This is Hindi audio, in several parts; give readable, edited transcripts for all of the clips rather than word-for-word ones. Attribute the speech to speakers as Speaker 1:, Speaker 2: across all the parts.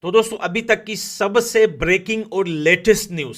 Speaker 1: तो दोस्तों अभी तक की सबसे ब्रेकिंग और लेटेस्ट न्यूज,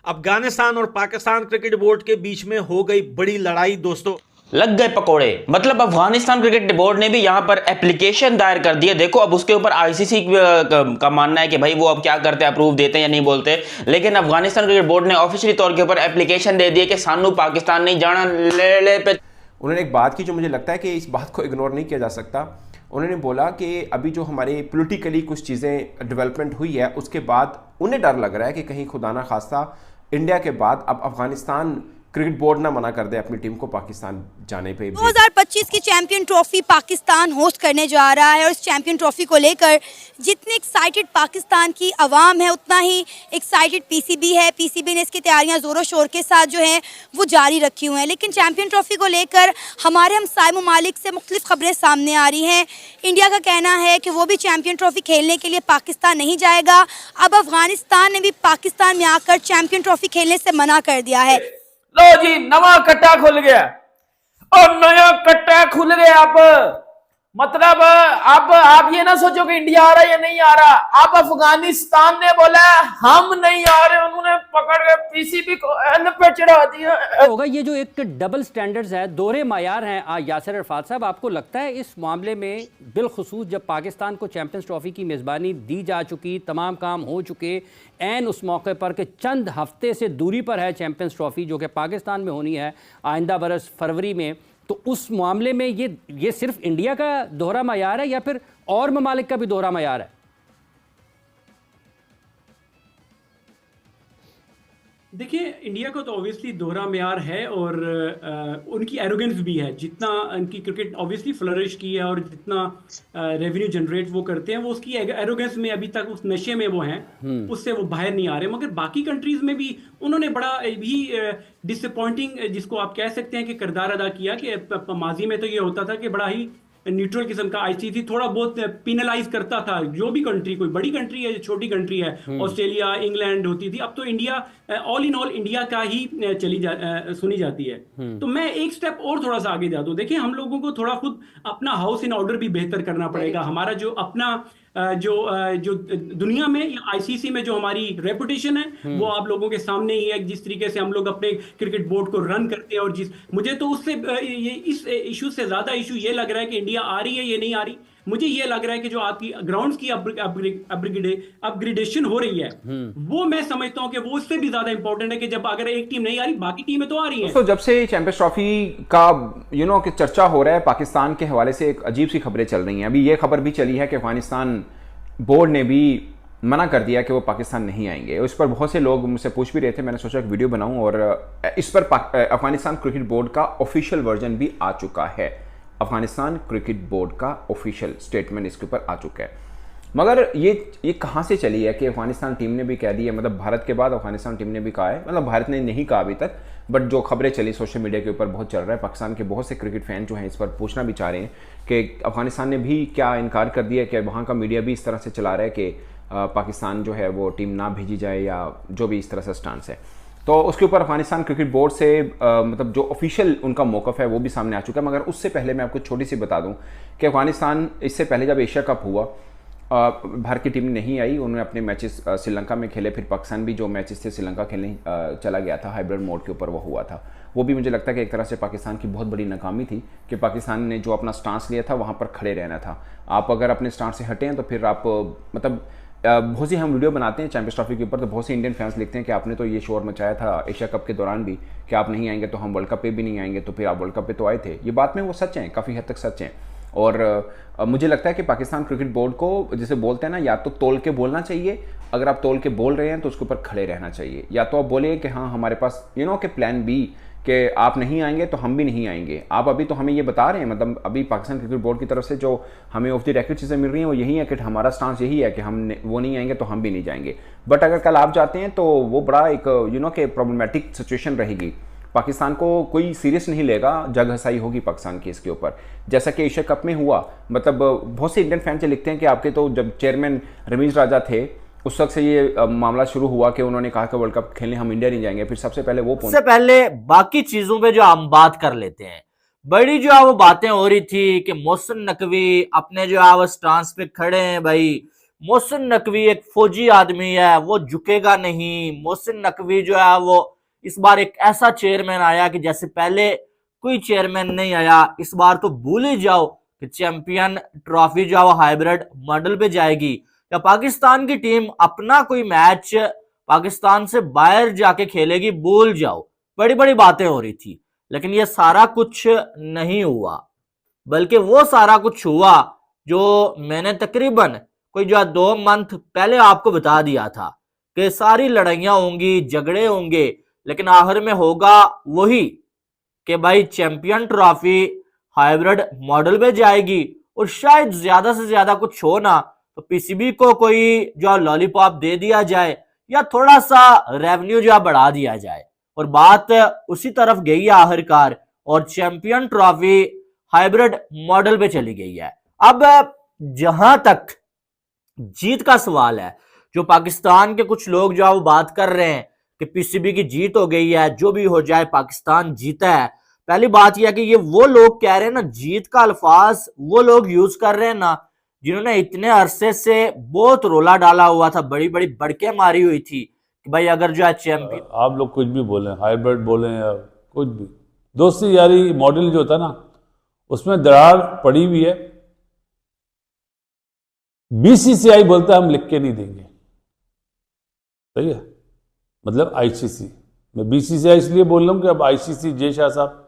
Speaker 1: अफगानिस्तान और पाकिस्तान क्रिकेट बोर्ड के बीच में हो गई बड़ी लड़ाई। दोस्तों
Speaker 2: लग गए पकोड़े। मतलब अफगानिस्तान क्रिकेट बोर्ड ने भी यहां पर एप्लीकेशन दायर कर दी है। देखो अब उसके ऊपर आईसीसी का मानना है कि भाई वो अब क्या करते हैं, अप्रूव देते हैं या नहीं बोलते। लेकिन अफगानिस्तान क्रिकेट बोर्ड ने ऑफिशियली तौर के ऊपर एप्लीकेशन दे दी है कि सानू पाकिस्तान नहीं जाना। ले पे
Speaker 3: उन्होंने एक बात की जो मुझे लगता है कि इस बात को इग्नोर नहीं किया जा सकता। उन्होंने बोला कि अभी जो हमारे पॉलिटिकली कुछ चीज़ें डेवलपमेंट हुई है उसके बाद उन्हें डर लग रहा है कि कहीं खुदा ना खास्ता इंडिया के बाद अब अफगानिस्तान क्रिकेट बोर्ड ना मना कर दे अपनी टीम को पाकिस्तान जाने पे।
Speaker 4: 2025 की चैंपियन ट्रॉफी पाकिस्तान होस्ट करने जा रहा है और इस चैंपियन ट्रॉफी को लेकर जितनी एक्साइटेड पाकिस्तान की आवाम है उतना ही एक्साइटेड पीसीबी है। पीसीबी ने इसकी तैयारियां ज़ोरों शोर के साथ जो है वो जारी रखी हुई हैं। लेकिन चैंपियन ट्रॉफी को लेकर हमारे हमसाय ममालिक से मुख्तलिफ खबरें सामने आ रही हैं। इंडिया का कहना है कि वो भी चैंपियन ट्रॉफी खेलने के लिए पाकिस्तान नहीं जाएगा। अब अफगानिस्तान ने भी पाकिस्तान में आकर चैंपियन ट्रॉफी खेलने से मना कर दिया है।
Speaker 5: लो जी, नवा कट्टा खुल गया और नया कट्टा खुल गया। अब मतलब अब आप ये ना सोचो कि इंडिया आ रहा है या नहीं आ रहा। अब अफगानिस्तान ने बोला हम नहीं आ रहे, उन्होंने पकड़ के पीसीबी को एल पे चढ़ा दिया
Speaker 6: होगा। ये जो एक डबल स्टैंडर्ड्स है, दोहरे मायार हैं यासिर अरफात साहब, आपको लगता है इस मामले में बिलखुसूस जब पाकिस्तान को चैंपियंस ट्रॉफी की मेज़बानी दी जा चुकी, तमाम काम हो चुके, एन उस मौके पर कि चंद हफ्ते से दूरी पर है चैंपियंस ट्रॉफी जो कि पाकिस्तान में होनी है आइंदा बरस फरवरी में, तो उस मामले में ये सिर्फ इंडिया का दोहरा मायार है या फिर और ममालिक का भी दोहरा मायार है?
Speaker 7: देखिए, इंडिया का तो ऑब्वियसली दोहरा मेयार है और उनकी एरोगेंस भी है। जितना उनकी क्रिकेट ऑब्वियसली फ्लरिश की है और जितना रेवेन्यू जनरेट वो करते हैं, वो उसकी एरोगेंस में अभी तक उस नशे में वो हैं, उससे वो बाहर नहीं आ रहे। मगर बाकी कंट्रीज में भी उन्होंने बड़ा भी डिसअपॉइंटिंग, जिसको आप कह सकते हैं कि किरदार अदा किया। कि माजी में तो ये होता था कि बड़ा ही न्यूट्रल किस्म का आईसीसी थोड़ा बहुत पिनलाइज करता था जो भी कंट्री, कोई बड़ी कंट्री है छोटी कंट्री है, ऑस्ट्रेलिया इंग्लैंड होती थी। अब तो India all in all India का ही सुनी जाती है। तो मैं एक स्टेप और थोड़ा सा आगे जा दूं। देखिए, हम लोगों को थोड़ा खुद अपना हाउस इन ऑर्डर भी बेहतर करना पड़ेगा। हमारा जो अपना जो दुनिया में या आईसीसी में जो हमारी रेपुटेशन है वो आप लोगों के सामने ही है। जिस तरीके से हम लोग अपने क्रिकेट बोर्ड को रन करते हैं और मुझे तो उससे ये इस इशू से ज्यादा इशू ये लग रहा है कि इंडिया आ रही है ये नहीं आ रही। मुझे ये लग रहा है कि जो आपकी ग्राउंड्स की अपग्रेडेशन हो रही है वो मैं समझता हूं कि वो उससे भी ज्यादा इंपॉर्टेंट है कि जब अगर एक टीम नहीं आ रही बाकी टीमें तो आ रही हैं।
Speaker 3: तो जब से चैंपियंस ट्रॉफी का कि चर्चा हो रहा है पाकिस्तान के हवाले से एक अजीब सी खबरें चल रही हैं। अभी ये खबर भी चली है कि अफगानिस्तान बोर्ड ने भी मना कर दिया कि वो पाकिस्तान नहीं आएंगे। उस पर बहुत से लोग मुझसे पूछ भी रहे थे, मैंने सोचा एक वीडियो बनाऊं और इस पर अफगानिस्तान क्रिकेट बोर्ड का ऑफिशियल वर्जन भी आ चुका है। अफगानिस्तान क्रिकेट बोर्ड का ऑफिशियल स्टेटमेंट इसके ऊपर आ चुका है। मगर ये कहाँ से चली है कि अफगानिस्तान टीम ने भी कह दी है, मतलब भारत के बाद अफगानिस्तान टीम ने भी कहा है, मतलब भारत ने नहीं कहा अभी तक, बट जो खबरें चली सोशल मीडिया के ऊपर बहुत चल रहा है। पाकिस्तान के बहुत से क्रिकेट फैन जो हैं इस पर पूछना भी चाह रहे हैं कि अफगानिस्तान ने भी क्या इनकार कर दिया कि वहाँ का मीडिया भी इस तरह से चला रहा है कि पाकिस्तान जो है वो टीम ना भेजी जाए या जो भी इस तरह से स्टांस है। तो उसके ऊपर अफगानिस्तान क्रिकेट बोर्ड से मतलब जो ऑफिशियल उनका मौक़िफ़ है वो भी सामने आ चुका है। मगर उससे पहले मैं आपको छोटी सी बता दूं कि अफगानिस्तान इससे पहले जब एशिया कप हुआ भारत की टीम नहीं आई, उन्होंने अपने मैचेस श्रीलंका में खेले, फिर पाकिस्तान भी जो मैचेस थे श्रीलंका खेलने चला गया था, हाइब्रिड मोड के ऊपर वो हुआ था। वो भी मुझे लगता है कि एक तरह से पाकिस्तान की बहुत बड़ी नाकामी थी कि पाकिस्तान ने जो अपना स्टांस लिया था वहाँ पर खड़े रहना था। आप अगर अपने स्टांस से हटें तो फिर आप मतलब बहुत सी हम वीडियो बनाते हैं चैंपियंस ट्रॉफी के ऊपर, तो बहुत से इंडियन फैंस लिखते हैं कि आपने तो ये शोर मचाया था एशिया कप के दौरान भी कि आप नहीं आएंगे तो हम वर्ल्ड कप पे भी नहीं आएंगे, तो फिर आप वर्ल्ड कप पे तो आए थे। ये बात में वो सच हैं, काफ़ी हद तक सच हैं। और मुझे लगता है कि पाकिस्तान क्रिकेट बोर्ड को जैसे बोलते हैं ना, या तो तोल के बोलना चाहिए, अगर आप तोल के बोल रहे हैं तो उसके ऊपर खड़े रहना चाहिए, या तो आप बोले कि हाँ हमारे पास कि प्लान बी कि आप नहीं आएंगे तो हम भी नहीं आएंगे। आप अभी तो हमें ये बता रहे हैं, मतलब अभी पाकिस्तान क्रिकेट बोर्ड की तरफ से जो हमें ऑफ द रिकॉर्ड चीज़ें मिल रही हैं वो यही है कि हमारा स्टांस यही है कि वो नहीं आएंगे तो हम भी नहीं जाएंगे। बट अगर कल आप जाते हैं तो वो बड़ा एक कि प्रॉब्लमेटिक सिचुएशन रहेगी। पाकिस्तान को कोई सीरियस नहीं लेगा, जग हसाई होगी पाकिस्तान की इसके ऊपर, जैसा कि एशिया कप में हुआ। मतलब बहुत से इंडियन फैन से लिखते हैं कि आपके तो जब चेयरमैन रमीज राजा थे उस वक्त से ये मामला शुरू हुआ कि उन्होंने कहा कि वर्ल्ड कप खेलने हम इंडिया नहीं जाएंगे, फिर सबसे पहले वो
Speaker 8: सबसे पहले बाकी चीजों पे जो हम बात कर लेते हैं। बड़ी जो है वो बातें हो रही थी कि मोहसिन नकवी अपने जो है वो स्टांस पे खड़े हैं, भाई मोहसिन नकवी एक फौजी आदमी है, वो झुकेगा नहीं। मोहसिन नकवी जो है वो इस बार एक ऐसा चेयरमैन आया कि जैसे पहले कोई चेयरमैन नहीं आया। इस बार तो भूल ही जाओ कि चैंपियन ट्रॉफी जो है वो हाइब्रिड मॉडल पे जाएगी, या पाकिस्तान की टीम अपना कोई मैच पाकिस्तान से बाहर जाके खेलेगी, भूल जाओ। बड़ी बड़ी बातें हो रही थी, लेकिन ये सारा कुछ नहीं हुआ, बल्कि वो सारा कुछ हुआ जो मैंने तकरीबन कोई जो 2 मंथ पहले आपको बता दिया था कि सारी लड़ाइयां होंगी, झगड़े होंगे, लेकिन आखिर में होगा वही कि भाई चैंपियन ट्रॉफी हाइब्रिड मॉडल में जाएगी, और शायद ज्यादा से ज्यादा कुछ हो ना तो पीसीबी को कोई जो लॉलीपॉप दे दिया जाए, या थोड़ा सा रेवेन्यू जो बढ़ा दिया जाए, और बात उसी तरफ गई है आखिरकार, और चैंपियन ट्रॉफी हाइब्रिड मॉडल पे चली गई है। अब जहां तक जीत का सवाल है, जो पाकिस्तान के कुछ लोग जो है वो बात कर रहे हैं कि पीसीबी की जीत हो गई है, जो भी हो जाए पाकिस्तान जीता है। पहली बात यह है कि ये वो लोग कह रहे हैं ना, जीत का अल्फाज वो लोग यूज कर रहे हैं ना जिन्होंने इतने अरसे से बहुत रोला डाला हुआ था, बड़ी बड़ी बड़के मारी हुई थी कि भाई अगर जो है चैंपियन।
Speaker 9: आप लोग कुछ भी बोलें, हाइब्रिड बोलें या कुछ भी, दोस्ती यारी मॉडल जो था ना उसमें दरार पड़ी हुई है। बीसीसीआई बोलता है हम लिख के नहीं देंगे, सही है, मतलब आईसीसी। मैं बीसीसीआई इसलिए बोल रहा हूं कि अब आईसीसी जय शाह साहब,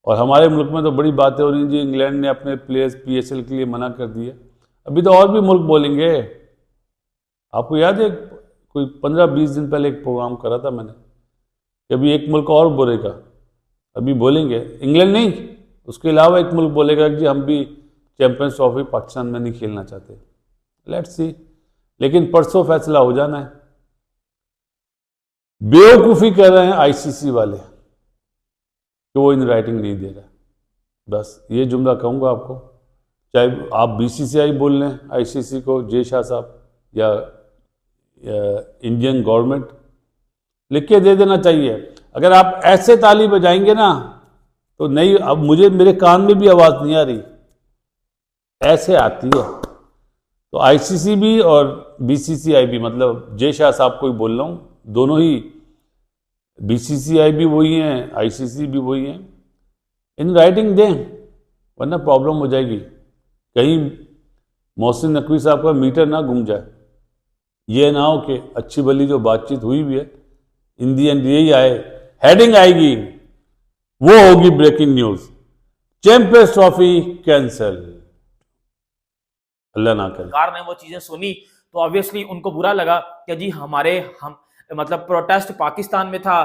Speaker 9: और हमारे मुल्क में तो बड़ी बातें हो रही हैं जी, इंग्लैंड ने अपने प्लेयर्स पीएसएल के लिए मना कर दिया। अभी तो और भी मुल्क बोलेंगे। आपको याद है कोई 15-20 दिन पहले एक प्रोग्राम करा था मैंने कि अभी एक मुल्क और बोलेगा, अभी बोलेंगे, इंग्लैंड नहीं, उसके अलावा एक मुल्क बोलेगा कि हम भी चैंपियंस ट्रॉफी पाकिस्तान में नहीं खेलना चाहते। लेट्स सी, लेकिन परसों फैसला हो जाना है। बेवकूफ़ी कर रहे हैं आईसीसी वाले कि वो इन राइटिंग नहीं दे रहा। बस ये जुमला कहूँगा आपको, चाहे आप बीसीसीआई बोल लें आईसीसी को, जय शाह साहब, या इंडियन गवर्नमेंट, लिख के दे देना चाहिए। अगर आप ऐसे ताली बजाएंगे ना तो नहीं, अब मुझे मेरे कान में भी आवाज़ नहीं आ रही, ऐसे आती है। तो आईसीसी भी और बीसीसीआई भी, मतलब जय शाह साहब को ही बोल रहा हूँ, दोनों ही, बीसीसीआई भी वही हैं, आईसीसी भी वही हैं, इन राइटिंग दें, वरना प्रॉब्लम हो जाएगी। कहीं मोहसिन नकवी साहब का मीटर ना घूम जाए, ये ना हो कि अच्छी भली जो बातचीत हुई भी है, इन दी एंड यही आए, हेडिंग आएगी, वो होगी breaking news, champions trophy cancel. Allah ना करे।
Speaker 5: सरकार ने वो चीजें सुनी तो ऑब्वियसली उनको बुरा लगा कि जी हम मतलब प्रोटेस्ट पाकिस्तान में था,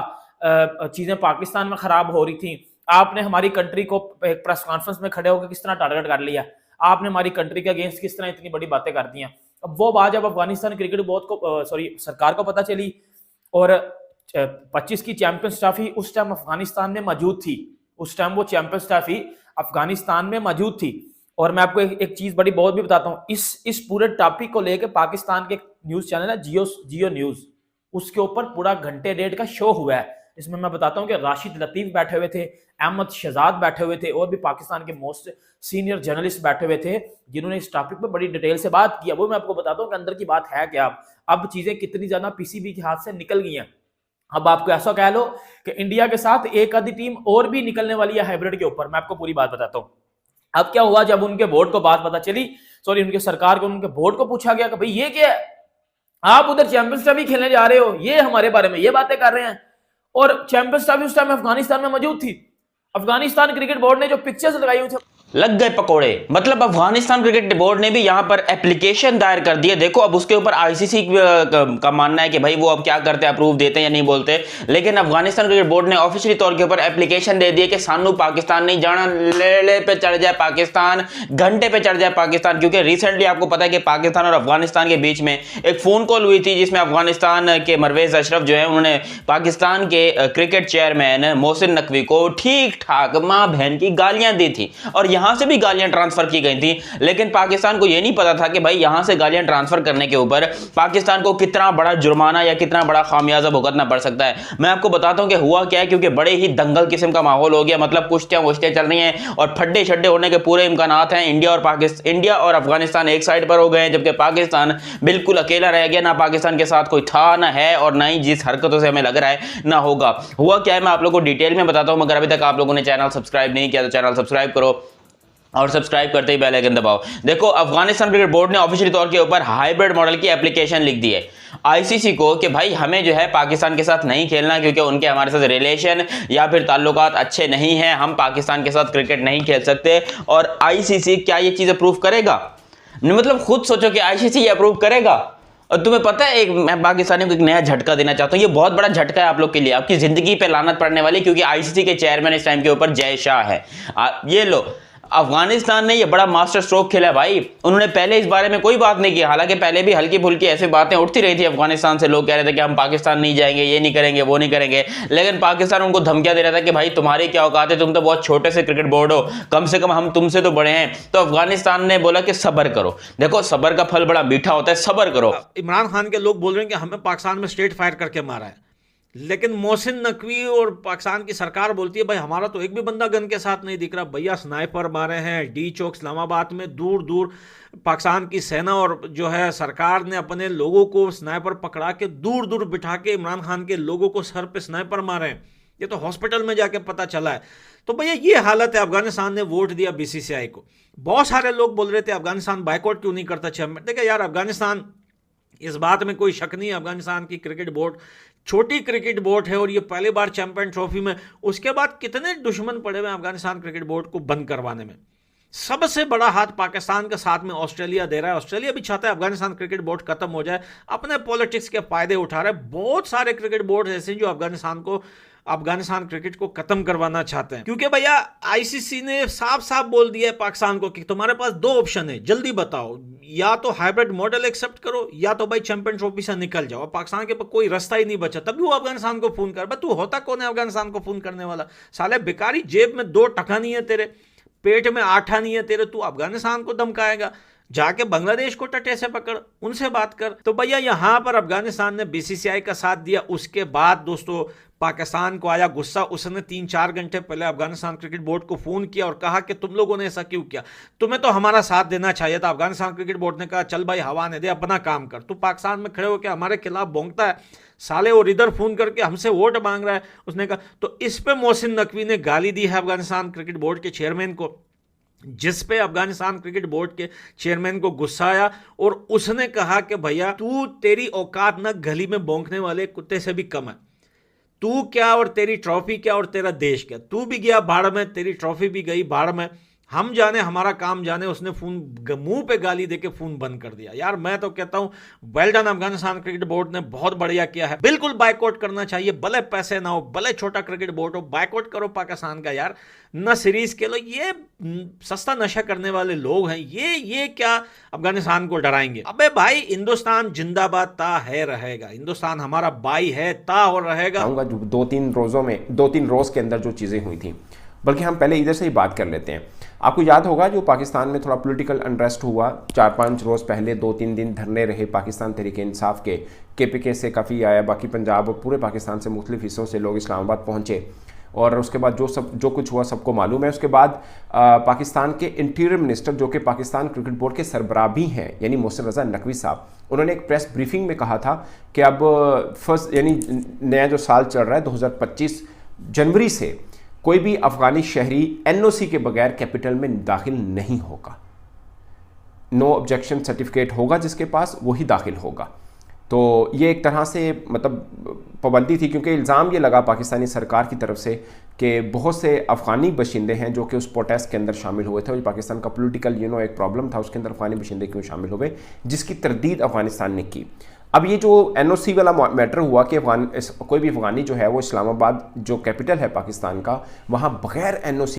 Speaker 5: चीजें पाकिस्तान में खराब हो रही थी, आपने हमारी कंट्री को एक प्रेस कॉन्फ्रेंस में खड़े होकर किस तरह टारगेट कर लिया, आपने हमारी कंट्री के अगेंस्ट किस तरह इतनी बड़ी बातें कर दी हैं। अब वो बात जब अफगानिस्तान क्रिकेट बोर्ड को सरकार को पता चली, और 25 की चैंपियंस ट्रॉफी उस टाइम अफगानिस्तान में मौजूद थी, उस टाइम वो चैंपियंस ट्रॉफी अफगानिस्तान में मौजूद थी। और मैं आपको एक चीज बड़ी बहुत भी बताता हूँ, इस पूरे टॉपिक को लेकर पाकिस्तान के न्यूज चैनल है जियो न्यूज, उसके ऊपर पूरा घंटे डेढ़ का शो हुआ है। इसमें मैं बताता हूँ कि राशिद लतीफ बैठे हुए थे, अहमद शहजाद बैठे हुए थे, और भी पाकिस्तान के मोस्ट सीनियर जर्नलिस्ट बैठे हुए थे जिन्होंने इस टॉपिक पे बड़ी डिटेल से बात की। वो मैं आपको बताता हूँ कि अंदर की बात है क्या। अब चीजें कितनी ज्यादा पीसीबी के हाथ से निकल गई हैं। अब आपको ऐसा कह लो कि इंडिया के साथ एक आधी टीम और भी निकलने वाली है हाइब्रिड के ऊपर। मैं आपको पूरी बात बताता हूँ। अब क्या हुआ, जब उनके बोर्ड को बात पता चली, उनके सरकार को, उनके बोर्ड को पूछा गया कि भाई ये क्या है, आप उधर चैंपियंस ट्रॉफी खेलने जा रहे हो, ये हमारे बारे में ये बातें कर रहे हैं। और चैंपियंस ट्रॉफी उस टाइम अफगानिस्तान में मौजूद थी। अफगानिस्तान क्रिकेट बोर्ड ने जो पिक्चर्स लगाई हुई थी,
Speaker 2: लग गए पकोड़े। मतलब अफगानिस्तान क्रिकेट बोर्ड ने भी यहां पर एप्लीकेशन दायर कर दिए। देखो अब उसके ऊपर आईसीसी का मानना है कि भाई वो अब क्या करते हैं, अप्रूव देते हैं या नहीं बोलते, लेकिन अफगानिस्तान क्रिकेट बोर्ड ने ऑफिशियली तौर के ऊपर एप्लीकेशन दे दिए कि सानू पाकिस्तान नहीं जाना, लेले पे चढ़ जाए पाकिस्तान, घंटे पे चढ़ जाए पाकिस्तान। क्योंकि रिसेंटली आपको पता है कि पाकिस्तान और अफगानिस्तान के बीच में एक फोन कॉल हुई थी जिसमें अफगानिस्तान के परवेज अशरफ जो है उन्होंने पाकिस्तान के क्रिकेट चेयरमैन मोहसिन नकवी को ठीक ठाक माँ बहन की गालियां दी थी। और यहां से भी गालियां ट्रांसफर की गई थी, लेकिन पाकिस्तान को यह नहीं पता था कि भाई यहां से गालियां ट्रांसफर करने के ऊपर पाकिस्तान को कितना बड़ा जुर्माना या कितना बड़ा खामियाजा भुगतना पड़ सकता है। मैं आपको बताता हूं कि हुआ क्या है, क्योंकि बड़े ही दंगल किस्म का माहौल हो गया, मतलब कुश्तियां वुश्तियां चल रही हैं और फड्डे शड्डे होने के पूरे इम्कानात हैं। इंडिया और अफगानिस्तान एक साइड पर हो गए हैं, जबकि पाकिस्तान बिल्कुल अकेला रह गया। ना पाकिस्तान के साथ कोई था, ना है, और ना ही जिस हरकतों से हमें लग रहा है ना होगा। हुआ क्या है मैं आप लोगों को डिटेल में बताता हूं, मगर अभी तक आप लोगों ने चैनल सब्सक्राइब नहीं किया तो चैनल सब्सक्राइब करो और सब्सक्राइब करते ही बेल आइकन दबाओ। देखो, अफगानिस्तान क्रिकेट बोर्ड ने ऑफिशियली तौर के ऊपर हाइब्रिड मॉडल की एप्लीकेशन लिख दी है आईसीसी को कि भाई हमें जो है पाकिस्तान के साथ नहीं खेलना, क्योंकि उनके हमारे साथ रिलेशन या फिर ताल्लुकात अच्छे नहीं हैं, हम पाकिस्तान के साथ क्रिकेट नहीं खेल सकते। और आईसीसी क्या ये चीज़ अप्रूव करेगा? मतलब खुद सोचो कि आईसीसी अप्रूव करेगा। और तुम्हें पता है, मैं पाकिस्तानियों को एक नया झटका देना चाहता हूं। ये बहुत बड़ा झटका है आप लोग के लिए, आपकी जिंदगी पे लानत पड़ने वाली, क्योंकि आईसीसी के चेयरमैन इस टाइम के ऊपर जय शाह है। ये लो, अफगानिस्तान ने ये बड़ा मास्टर स्ट्रोक खेला भाई। उन्होंने पहले इस बारे में कोई बात नहीं की, हालांकि पहले भी हल्की फुल्की ऐसी बातें उठती रही थी अफगानिस्तान से। लोग कह रहे थे कि हम पाकिस्तान नहीं जाएंगे, ये नहीं करेंगे, वो नहीं करेंगे, लेकिन पाकिस्तान उनको धमकियां दे रहा था कि भाई तुम्हारी क्या औकात है, तुम तो बहुत छोटे से क्रिकेट बोर्ड हो, कम से कम हम तुमसे तो बड़े हैं। तो अफगानिस्तान ने बोला कि सब्र करो। देखो, सब्र का फल बड़ा मीठा होता है, सब्र करो।
Speaker 1: इमरान खान के लोग बोल रहे हैं कि हमें पाकिस्तान में स्ट्रेट फायर करके मारा है, लेकिन मोहसिन नकवी और पाकिस्तान की सरकार बोलती है भाई हमारा तो एक भी बंदा गन के साथ नहीं दिख रहा। भैया स्नाइपर मारे हैं डी चौक इस्लामाबाद में, दूर दूर पाकिस्तान की सेना और जो है सरकार ने अपने लोगों को स्नाइपर पकड़ा के दूर दूर बिठा के इमरान खान के लोगों को सर पे स्नाइपर मारे हैं। ये तो हॉस्पिटल में जाके पता चला है। तो भैया ये हालत है। अफगानिस्तान ने वोट दिया बीसीसीआई को। बहुत सारे लोग बोल रहे थे अफगानिस्तान बाइकआउट क्यों नहीं करता 6 मिनट। देखिए यार, अफगानिस्तान, इस बात में कोई शक नहीं है, अफगानिस्तान की क्रिकेट बोर्ड छोटी क्रिकेट बोर्ड है और ये पहली बार चैंपियन ट्रॉफी में, उसके बाद कितने दुश्मन पड़े हुए अफगानिस्तान क्रिकेट बोर्ड को बंद करवाने में। सबसे बड़ा हाथ पाकिस्तान के साथ में ऑस्ट्रेलिया दे रहा है। ऑस्ट्रेलिया भी चाहता है अफगानिस्तान क्रिकेट बोर्ड खत्म हो जाए, अपने पॉलिटिक्स के फायदे उठा रहे हैं। बहुत सारे क्रिकेट बोर्ड ऐसे जो अफगानिस्तान क्रिकेट को खत्म करवाना चाहते हैं, क्योंकि भैया आईसीसी ने साफ साफ बोल दिया है पाकिस्तान को कि तुम्हारे पास 2 ऑप्शन है, जल्दी बताओ, या तो हाइब्रिड मॉडल एक्सेप्ट करो या तो भाई चैंपियन ट्रॉफी से निकल जाओ। पाकिस्तान के पास कोई रास्ता ही नहीं बचा। तभी वो अफगानिस्तान को फोन कर, तू होता कौन है अफगानिस्तान को फोन करने वाला? साले भिखारी, जेब में 2 टका नहीं है तेरे, पेट में आठा नहीं है तेरे, तू अफगानिस्तान को धमकाएगा? जाके बांग्लादेश को टटे से पकड़, उनसे बात कर। तो भैया यहां पर अफगानिस्तान ने बीसीसीआई का साथ दिया। उसके बाद दोस्तों पाकिस्तान को आया गुस्सा। उसने 3-4 घंटे पहले अफगानिस्तान क्रिकेट बोर्ड को फोन किया और कहा कि तुम लोगों ने ऐसा क्यों किया, तुम्हें तो हमारा साथ देना चाहिए था। अफगानिस्तान क्रिकेट बोर्ड ने कहा चल भाई हवा ने दे, अपना काम कर। तू पाकिस्तान में खड़े होकर हमारे खिलाफ भौंकता है साले, और इधर फोन करके हमसे वोट मांग रहा है। उसने कहा, तो इस पे मोहसिन नकवी ने गाली दी है अफगानिस्तान क्रिकेट बोर्ड के चेयरमैन को, जिस पे अफगानिस्तान क्रिकेट बोर्ड के चेयरमैन को गुस्सा आया और उसने कहा कि भैया तेरी औकात ना गली में भौंकने वाले कुत्ते से भी कम है। तू क्या और तेरी ट्रॉफी क्या और तेरा देश क्या? तू भी गया भाड़ में, तेरी ट्रॉफी भी गई भाड़ में, हम जाने हमारा काम जाने। उसने फोन मुंह पे गाली देके फोन बंद कर दिया। यार मैं तो कहता हूं well done, Afghanistan cricket board ने बहुत बढ़िया किया है। बिल्कुल बाइकआउट करना चाहिए, भले पैसे ना हो, भले छोटा क्रिकेट बोर्ड हो, बाइकआउट करो पाकिस्तान का यार, न सीरीज खेलो। ये सस्ता नशा करने वाले लोग हैं, ये क्या अफगानिस्तान को डराएंगे? अबे भाई, हिंदुस्तान जिंदाबाद ता है रहेगा, हिंदुस्तान हमारा भाई है ता और रहेगा।
Speaker 3: 2-3 रोज के अंदर जो चीजें हुई थी, बल्कि हम पहले इधर से ही बात कर लेते हैं। आपको याद होगा जो पाकिस्तान में थोड़ा पॉलिटिकल अनरेस्ट हुआ 4-5 रोज़ पहले, 2-3 दिन धरने रहे पाकिस्तान तहरीक इंसाफ के, केपीके से काफ़ी आया, बाकी पंजाब और पूरे पाकिस्तान से मुख्तलिफ हिस्सों से लोग इस्लामाबाद पहुँचे और उसके बाद जो कुछ हुआ सबको मालूम है। उसके बाद पाकिस्तान के इंटीरियर मिनिस्टर जो कि पाकिस्तान क्रिकेट बोर्ड के सरबराह भी हैं, यानी मोहसिन रज़ा नकवी साहब, उन्होंने एक प्रेस ब्रीफिंग में कहा था कि अब यानी नया जो साल चल रहा है 2025 जनवरी से कोई भी अफगानी शहरी एनओसी के बगैर कैपिटल में दाखिल नहीं होगा। नो ऑब्जेक्शन सर्टिफिकेट होगा जिसके पास, वही दाखिल होगा। तो ये एक तरह से मतलब पाबंदी थी, क्योंकि इल्ज़ाम ये लगा पाकिस्तानी सरकार की तरफ से कि बहुत से अफ़गानी बशिंदे हैं जो कि उस प्रोटेस्ट के अंदर शामिल हुए थे। और पाकिस्तान का पॉलिटिकल एक प्रॉब्लम था, उसके अंदर अफ़गानी बशिंदे क्यों शामिल हुए, जिसकी तरदीद अफ़गानिस्तान ने की। अब ये जो एनओसी वाला मैटर हुआ कि कोई भी अफ़गानी जो है वो इस्लामाबाद जो कैपिटल है पाकिस्तान का, वहाँ बग़ैर एनओसी